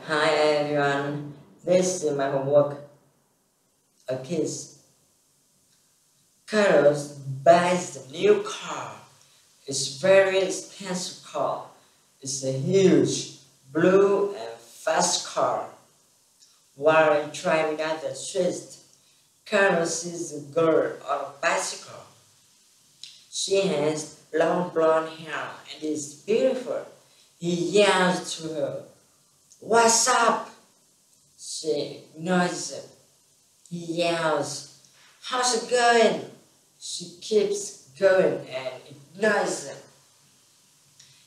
Hi everyone, this is my homework. A kiss. Carlos buys the new car. It's very expensive car. It's a huge, blue and fast car. While driving down the street, Carlos sees a girl on a bicycle. She has long blonde hair and is beautiful. He yells to her, "What's up?" She ignores him. He yells, "How's it going?" She keeps going and ignores him.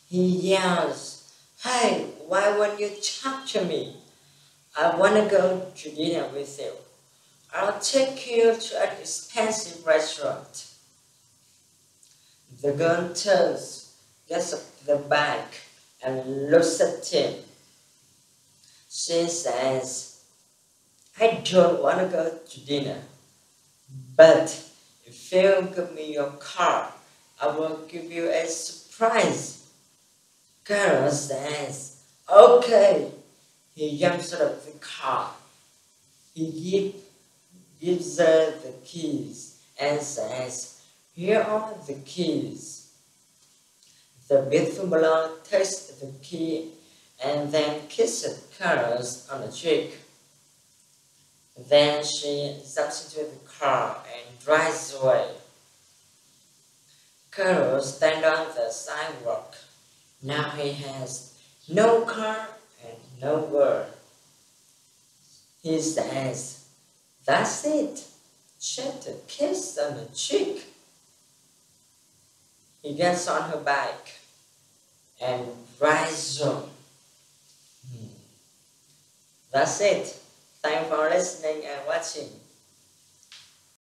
He yells, "Hey, why won't you talk to me? I want to go to dinner with you. I'll take you to an expensive restaurant." The girl turns, gets up the bike, and looks at him. She says, "I don't want to go to dinner. But if you give me your car, I will give you a surprise." Carol says, "Okay." He jumps out of the car. Gives her the keys and says, "Here are the keys." The beautiful blonde takes the key and then kisses Carol on the cheek. Then she jumps into the car and drives away. Carol stands on the sidewalk. Now he has no car and no girl. He says, "That's it. Just a kiss on the cheek." He gets on her bike and rides home. That's it. Thanks for listening and watching.